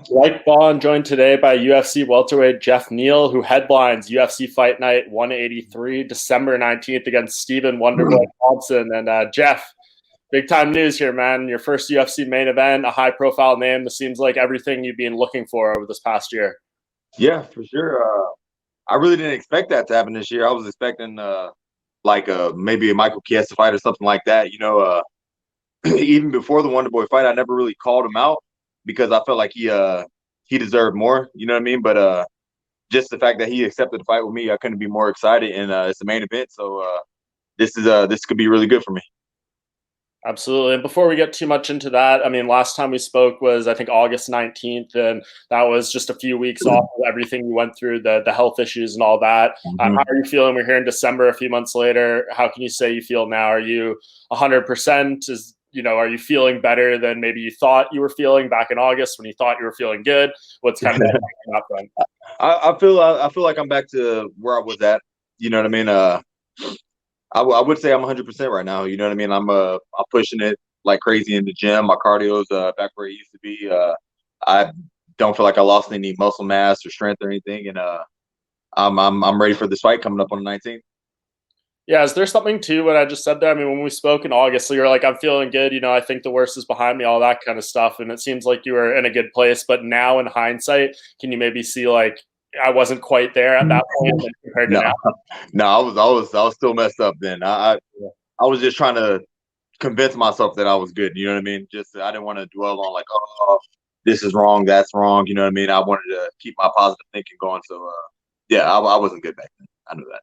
Like Bond joined today by UFC welterweight Jeff Neal, who headlines UFC Fight Night 183, December 19th against Stephen Wonderboy Thompson. And Jeff, big time news here, man. Your first UFC main event, a high profile name. This seems like everything you've been looking for over this past year. Yeah, for sure. I really didn't expect that to happen this year. I was expecting maybe a Michael Chiesa fight or something like that. Even before the Wonder Boy fight, I never really called him out because I felt like he deserved more. You know what I mean? But just the fact that he accepted the fight with me, I couldn't be more excited. And it's the main event, so this could be really good for me. Absolutely. And before we get too much into that, I mean, last time we spoke was, I think, August 19th, and that was just a few weeks off of everything you went through, the health issues and all that. How are you feeling? We're here in December, a few months later. How can you say you feel now? Are you 100%? Are you feeling better than maybe you thought you were feeling back in August when you thought you were feeling good? What's kind of that front? I feel like I'm back to where I was at. You know what I mean? I would say I'm 100% right now. You know what I mean? I'm pushing it like crazy in the gym. My cardio's back where it used to be. I don't feel like I lost any muscle mass or strength or anything, and I'm ready for this fight coming up on the 19th. Yeah, is there something to what I just said there? I mean, when we spoke in August, so you're like, I'm feeling good. I think the worst is behind me, all that kind of stuff. And it seems like you were in a good place. But now, in hindsight, can you maybe see like I wasn't quite there at that point compared to No, now? no, I was still messed up then. I was just trying to convince myself that I was good. You know what I mean? Just I didn't want to dwell on like, oh, this is wrong, that's wrong. You know what I mean? I wanted to keep my positive thinking going. So yeah, I wasn't good back then. I knew that.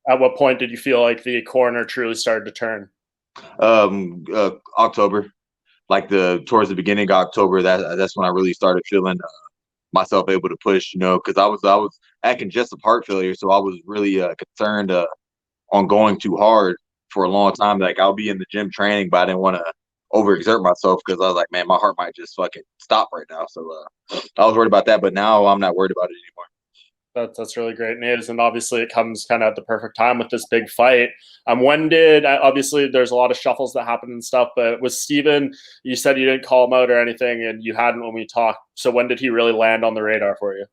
At what point did you feel like the corner truly started to turn? October, like the towards the beginning of October. That's when I really started feeling myself able to push. Because I was at congestive heart failure, so I was really concerned on going too hard for a long time. Like I'll be in the gym training, but I didn't want to overexert myself because I was like, man, my heart might just fucking stop right now. So I was worried about that, but now I'm not worried about it anymore. That's really great news, and obviously it comes kind of at the perfect time with this big fight. When did obviously there's a lot of shuffles that happen and stuff, but with Steven, you said you didn't call him out or anything, and you hadn't when we talked. So when did he really land on the radar for you?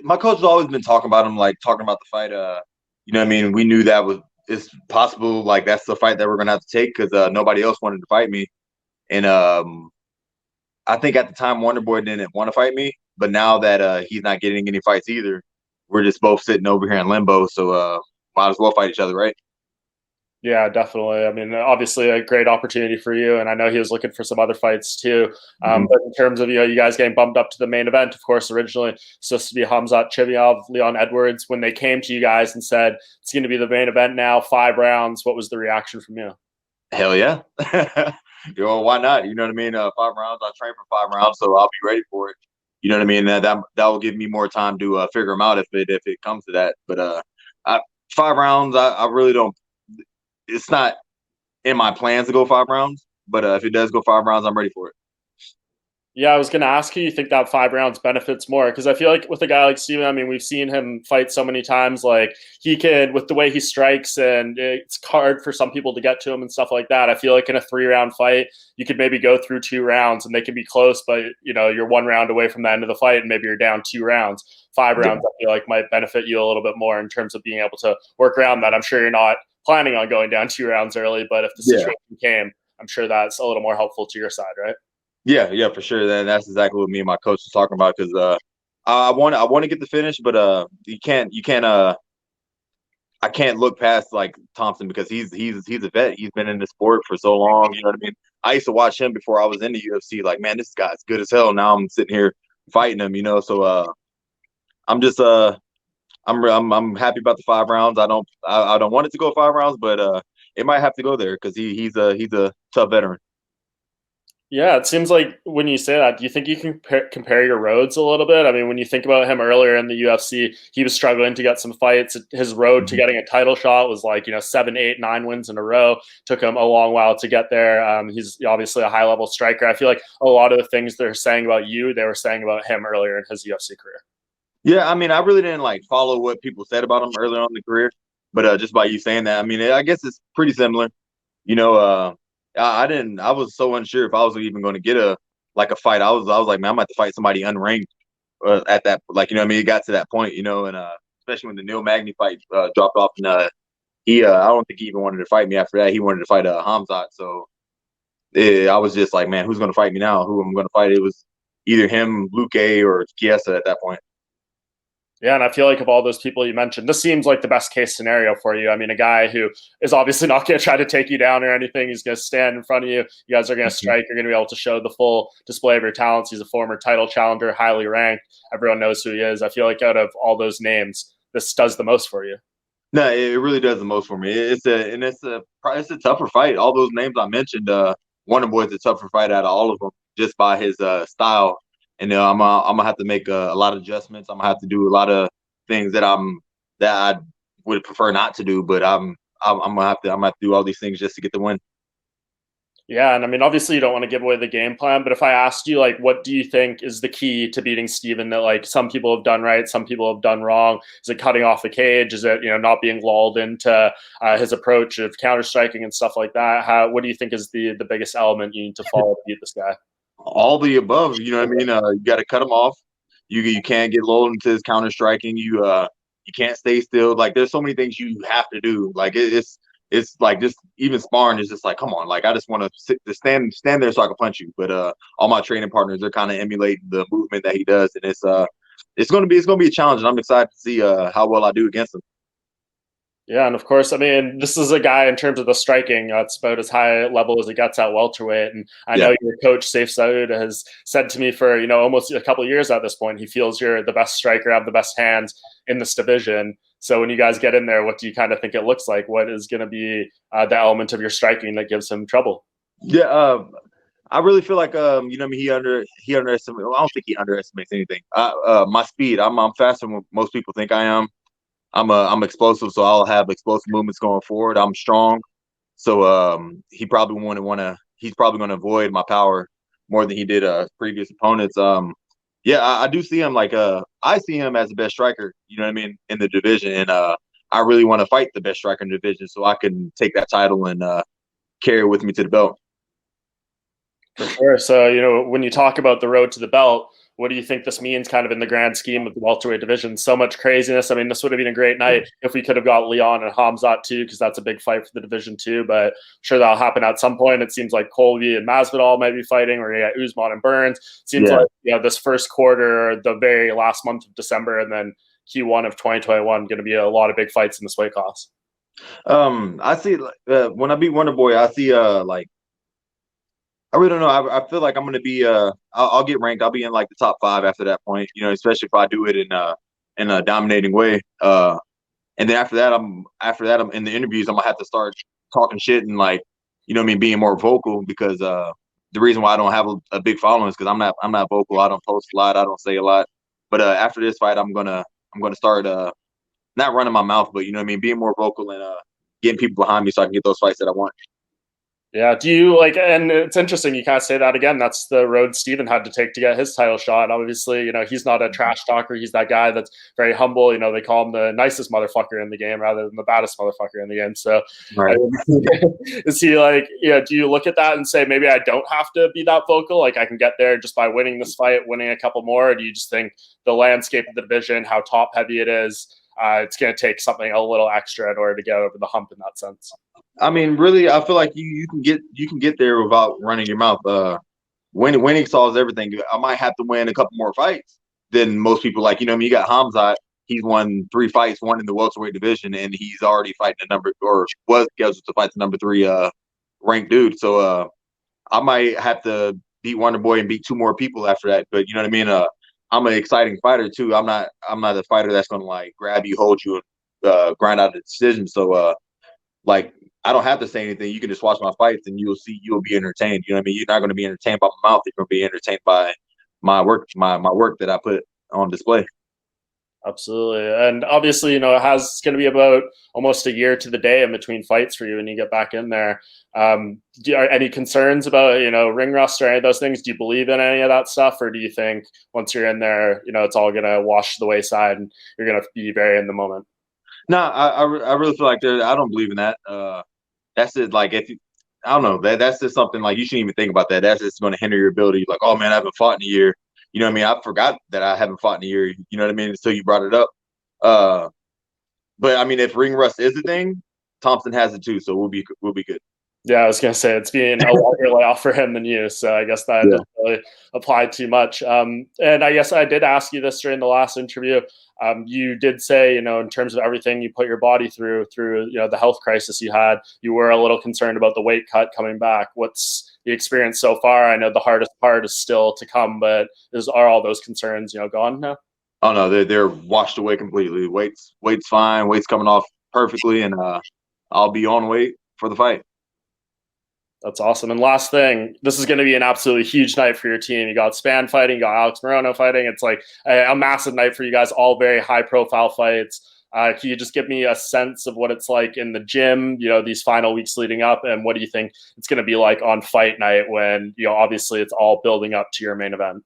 My coach has always been talking about him, like talking about the fight. You know what I mean? We knew that was it's possible, like that's the fight that we're gonna have to take because nobody else wanted to fight me. And I think at the time Wonder Boy didn't want to fight me, but now that he's not getting any fights either, we're just both sitting over here in limbo. So might as well fight each other, right? Yeah, definitely. I mean, obviously a great opportunity for you, and I know he was looking for some other fights too. But in terms of you guys getting bumped up to the main event, of course, originally supposed to be Hamzat Chimaev, Leon Edwards. When they came to you guys and said it's going to be the main event now, 5 rounds, what was the reaction from you? Hell yeah. Why not? You know what I mean? 5 rounds. I train for 5 rounds, so I'll be ready for it. You know what I mean? That will give me more time to figure them out if it comes to that. But 5 rounds, I really don't. It's not in my plans to go 5 rounds, but if it does go 5 rounds, I'm ready for it. Yeah, I was going to ask you, you think that 5 rounds benefits more? Because I feel like with a guy like Steven, I mean, we've seen him fight so many times. Like, he can, with the way he strikes, and it's hard for some people to get to him and stuff like that. I feel like in a 3 round fight, you could maybe go through 2 rounds and they can be close, but, you're 1 round away from the end of the fight and maybe you're down 2 rounds. 5 rounds, I feel like, might benefit you a little bit more in terms of being able to work around that. I'm sure you're not planning on going down 2 rounds early, but if the Yeah. situation came, I'm sure that's a little more helpful to your side, right? Yeah, for sure. That's exactly what me and my coach was talking about because I want to get the finish, but I can't look past like Thompson because he's a vet. He's been in the sport for so long. You know what I mean? I used to watch him before I was in the UFC. Like, man, this guy's good as hell. Now I'm sitting here fighting him. So I'm just I'm happy about the 5 rounds. I don't want it to go 5 rounds, but it might have to go there because he's a tough veteran. Yeah, it seems like when you say that, do you think you can compare your roads a little bit? I mean, when you think about him earlier in the UFC, he was struggling to get some fights. His road to getting a title shot was like, 7, 8, 9 wins in a row. Took him a long while to get there. He's obviously a high level striker. I feel like a lot of the things they're saying about you, they were saying about him earlier in his UFC career. Yeah, I mean, I really didn't like follow what people said about him earlier on in the career, but just by you saying that, I mean, I guess it's pretty similar. You know, I didn't. I was so unsure if I was even going to get like a fight. I was like, man, I'm about to fight somebody unranked at that, like, you know what I mean? It got to that point, you know, and especially when the Neil Magny fight dropped off, and he I don't think he even wanted to fight me after that. He wanted to fight Hamzat. So I was just like, man, who's going to fight me now? Who am I going to fight? It was either him, Luque, or Chiesa at that point. Yeah, and I feel like of all those people you mentioned, this seems like the best case scenario for you. I mean, a guy who is obviously not going to try to take you down or anything. He's going to stand in front of you. You guys are going to strike. You're going to be able to show the full display of your talents. He's a former title challenger, highly ranked. Everyone knows who he is. I feel like out of all those names, this does the most for you. No, it really does the most for me. It's a tougher fight. All those names I mentioned, Wonder Boy's a tougher fight out of all of them, just by his style. And I'm gonna have to make a lot of adjustments. I'm gonna have to do a lot of things that I would prefer not to do. But I'm gonna have to do all these things just to get the win. Yeah, and I mean, obviously, you don't want to give away the game plan, but if I asked you, like, what do you think is the key to beating Steven that, like, some people have done right, some people have done wrong? Is it cutting off the cage? Is it, not being lulled into his approach of counter striking and stuff like that? What do you think is the biggest element you need to follow to beat this guy? All the above. You know what I mean? You got to cut him off. You can't get lulled into his counter striking. You can't stay still. Like, there's so many things you have to do. Like, it's like, just even sparring is just like, come on, like, I just want to stand there so I can punch you. But all my training partners, they're kind of emulating the movement that he does, and it's gonna be a challenge, and I'm excited to see how well I do against him. Yeah, and of course, I mean, this is a guy in terms of the striking, it's about as high level as it gets at welterweight. And I Yeah. know your coach, Saif Saud, has said to me for, almost a couple of years at this point, he feels you're the best striker, have the best hands in this division. So when you guys get in there, what do you kind of think it looks like? What is going to be the element of your striking that gives him trouble? Yeah, I really feel like you know, I mean, he underestimates. Well, I don't think he underestimates anything. My speed. I'm faster than most people think I am. I'm explosive, so I'll have explosive movements going forward. I'm strong, so he probably wouldn't want to. He's probably going to avoid my power more than he did previous opponents. Yeah, I do see him like I see him as the best striker. You know what I mean, in the division, and I really want to fight the best striker in the division so I can take that title and carry it with me to the belt. For sure. So, when you talk about the road to the belt, what do you think this means kind of in the grand scheme of the welterweight division? So much craziness. I mean, this would have been a great night if we could have got Leon and Hamzat too, because that's a big fight for the division too. But I'm sure that'll happen at some point. It seems like Colby and Masvidal might be fighting, or Usman and Burns. It seems like this first quarter, the very last month of December, and then Q1 of 2021, going to be a lot of big fights in this weight class. I see when I beat Wonder Boy, I see like I really don't know. I feel like I'm gonna be I'll get ranked. I'll be in like the top 5 after that point. You know, especially if I do it in a dominating way. And then after that I'm in the interviews. I'm gonna have to start talking shit and, like, you know what I mean, being more vocal, because the reason why I don't have a big following is because I'm not vocal. I don't post a lot. I don't say a lot. But after this fight, I'm gonna start not running my mouth, but, you know what I mean, being more vocal and getting people behind me so I can get those fights that I want. Yeah. Do you like, and it's interesting, you kind of say that again. That's the road Steven had to take to get his title shot. Obviously, he's not a trash talker. He's that guy that's very humble. They call him the nicest motherfucker in the game rather than the baddest motherfucker in the game. So, Right. is he like, do you look at that and say, maybe I don't have to be that vocal? Like, I can get there just by winning this fight, winning a couple more? Or do you just think the landscape of the division, how top heavy it is, it's going to take something a little extra in order to get over the hump in that sense? I mean, really, I feel like you can get there without running your mouth. Winning solves everything. I might have to win a couple more fights than most people. Like, you know what I mean, you got Hamzat. He's won 3 fights, one in the welterweight division, and he's already fighting was scheduled to fight the number 3 ranked dude. So I might have to beat Wonder Boy and beat 2 more people after that. But you know what I mean. I'm an exciting fighter too. I'm not a fighter that's gonna, like, grab you, hold you, and grind out a decision. So like, I don't have to say anything. You can just watch my fights and you'll be entertained. You know what I mean? You're not going to be entertained by my mouth. You're going to be entertained by my work, my work that I put on display. Absolutely. And obviously, it's going to be about almost a year to the day in between fights for you when you get back in there. Are any concerns about, ring rust or any of those things? Do you believe in any of that stuff? Or do you think once you're in there, it's all going to wash to the wayside and you're going to be very in the moment? No, I really feel like I don't believe in that. That's it. Like, I don't know. That's just something like you shouldn't even think about that. That's just going to hinder your ability. Like, oh man, I haven't fought in a year. You know what I mean? I forgot that I haven't fought in a year. You know what I mean? Until you brought it up. Uh, but I mean, if ring rust is a thing, Thompson has it too, so we'll be good. Yeah, I was gonna say it's being a longer layoff for him than you, so I guess that Yeah. doesn't really apply too much. And I guess I did ask you this during the last interview. You did say, in terms of everything you put your body through, the health crisis you had, you were a little concerned about the weight cut coming back. What's the experience so far? I know the hardest part is still to come, but are all those concerns, gone now? Oh no, they're washed away completely. Weight's fine. Weight's coming off perfectly, and I'll be on weight for the fight. That's awesome. And last thing, this is going to be an absolutely huge night for your team. You got Spann fighting, you got Alex Morono fighting. It's like a massive night for you guys, all very high profile fights. Can you just give me a sense of what it's like in the gym, these final weeks leading up, and what do you think it's going to be like on fight night when, obviously it's all building up to your main event?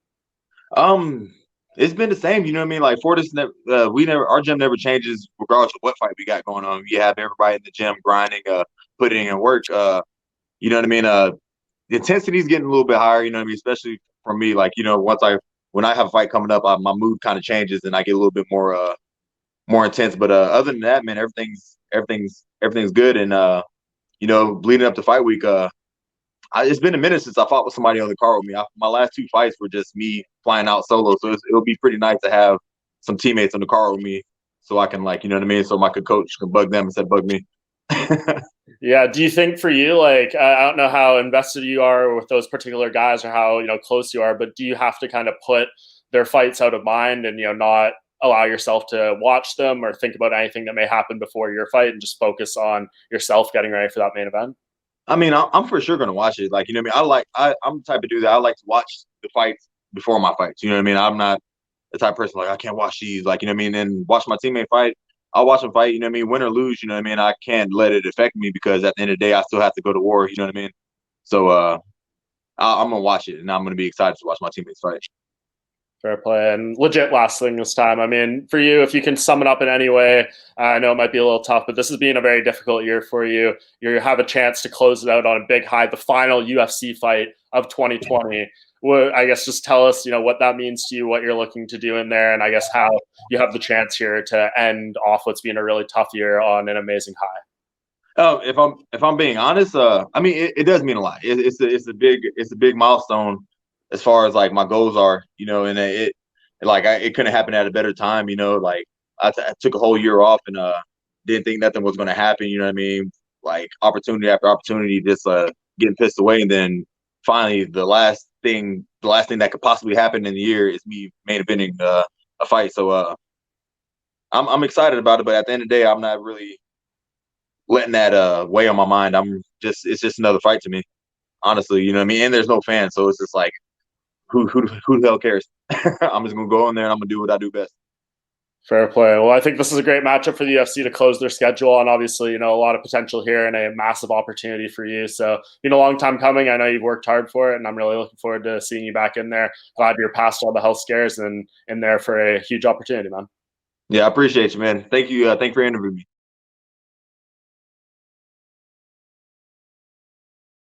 It's been the same, you know what I mean? Like Fortis, our gym never changes regardless of what fight we got going on. You have everybody in the gym grinding, putting in work. You know what I mean? The intensity is getting a little bit higher. You know what I mean? Especially for me, like when I have a fight coming up, my mood kind of changes and I get a little bit more intense. But other than that, man, everything's good. And leading up to fight week, it's been a minute since I fought with somebody on the card with me. My last two fights were just me flying out solo, so it'll be pretty nice to have some teammates on the card with me, so I can you know what I mean. So my coach can bug them instead of bug me. Yeah. Do you think for you, like, I don't know how invested you are with those particular guys or how, close you are, but do you have to kind of put their fights out of mind and, not allow yourself to watch them or think about anything that may happen before your fight and just focus on yourself getting ready for that main event? I mean, I'm for sure gonna watch it. Like, you know what I mean? I'm the type of dude that I like to watch the fights before my fights. You know what I mean? I'm not the type of person like I can't watch these. Like, you know what I mean? And watch my teammate fight. I'll watch them fight. You know what I mean? Win or lose. You know what I mean? I can't let it affect me because at the end of the day, I still have to go to war. You know what I mean? So, I'm gonna watch it, and I'm gonna be excited to watch my teammates fight. Fair play. And legit last thing this time. I mean, for you, if you can sum it up in any way, I know it might be a little tough, but this has been a very difficult year for you. You have a chance to close it out on a big high, the final UFC fight of 2020. I guess just tell us, what that means to you, what you're looking to do in there, and I guess how you have the chance here to end off what's been a really tough year on an amazing high. If I'm being honest, I mean it does mean a lot. It's a big milestone as far as like my goals are, and it couldn't happen at a better time, like I took a whole year off and didn't think nothing was going to happen, you know what I mean? Like opportunity after opportunity, just getting pissed away, and then finally the last thing that could possibly happen in the year is me main eventing a fight. So I'm excited about it, but at the end of the day, I'm not really letting that weigh on my mind. It's just another fight to me, honestly, you know what I mean? And there's no fans, so it's just like who the hell cares? I'm just gonna go in there and I'm gonna do what I do best. Fair play. Well, I think this is a great matchup for the UFC to close their schedule, and obviously, a lot of potential here and a massive opportunity for you. So, been a long time coming. I know you've worked hard for it, and I'm really looking forward to seeing you back in there. Glad you're past all the health scares and in there for a huge opportunity, man. Yeah, I appreciate you, man. Thank you. Thank you for interviewing me.